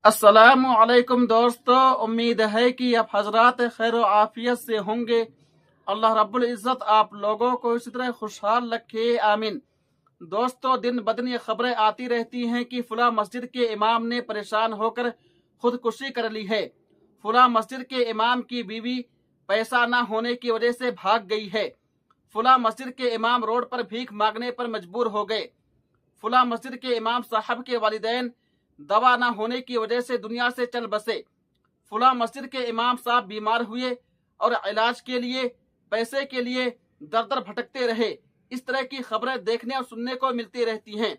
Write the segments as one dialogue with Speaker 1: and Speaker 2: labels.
Speaker 1: अस्सलाम वालेकुम दोस्तों, उम्मीद है कि आप हजरात खैर व आफियत से होंगे। अल्लाह रब्बुल इज़्ज़त आप लोगों को इसी तरह खुशहाल रखे, आमीन। दोस्तों, दिन ब दिन ये खबरें आती रहती हैं कि फुला मस्जिद के इमाम ने परेशान होकर खुदकुशी कर ली है। फुला मस्जिद के इमाम की बीवी पैसा ना होने की वजह से भाग गई है। फुला मस्जिद के इमाम रोड पर भीख मांगने पर मजबूर हो गए। फुला मस्जिद के इमाम साहब के वालिदैन दवा ना होने की वजह से दुनिया से चल बसे। फुला मस्जिद के इमाम साहब बीमार हुए और इलाज के लिए पैसे के लिए दर दर भटकते रहे। इस तरह की खबरें देखने और सुनने को मिलती रहती हैं।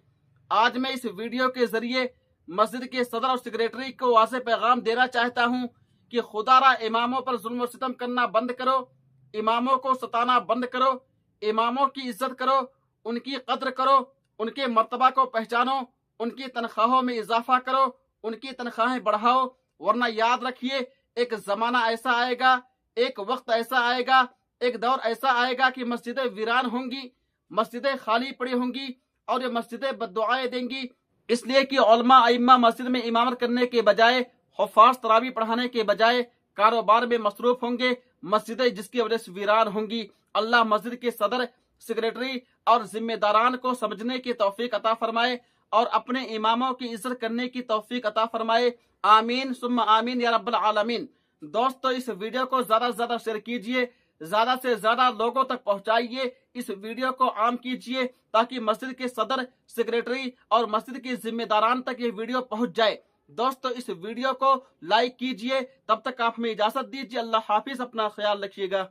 Speaker 1: आज मैं इस वीडियो के जरिए मस्जिद के सदर और सेक्रेटरी को वाज़ेह पैगाम देना चाहता हूं कि खुदारा इमामों पर जुल्म और सितम करना बंद करो, इमामों को सताना बंद करो, इमामों की इज्जत करो, उनकी कद्र करो, उनके मर्तबा को पहचानो, उनकी तनख्वाहों में इजाफा करो, उनकी तनख्वाहें बढ़ाओ। वरना याद रखिए, एक जमाना ऐसा आएगा, एक वक्त ऐसा आएगा, एक दौर ऐसा आएगा कि मस्जिदें वीरान होंगी, मस्जिदें खाली पड़ी होंगी और ये मस्जिदें बद्दुआएं देंगी। इसलिए कि उलमा अइम्मा मस्जिद में इमामत करने के बजाय, हुफ्फाज तरावी पढ़ाने के बजाय कारोबार में मसरूफ होंगे, मस्जिदें जिसकी वजह से वीरान होंगी। अल्लाह मस्जिद के सदर, सेक्रेटरी और जिम्मेदारान को समझने की तौफीक अता फरमाए और अपने इमामों की इज्जत करने की तौफीक अता फरमाए। आमीन सुम्मा आमीन या रब्बल आलमीन। दोस्तों, इस वीडियो को ज्यादा से ज्यादा शेयर कीजिए, ज्यादा से ज्यादा लोगों तक पहुंचाइए। इस वीडियो को आम कीजिए ताकि मस्जिद के सदर, सेक्रेटरी और मस्जिद के जिम्मेदारान तक ये वीडियो पहुंच जाए। दोस्तों, इस वीडियो को लाइक कीजिए। तब तक आप हमें इजाजत दीजिए। अल्लाह हाफिज, अपना ख्याल रखिएगा।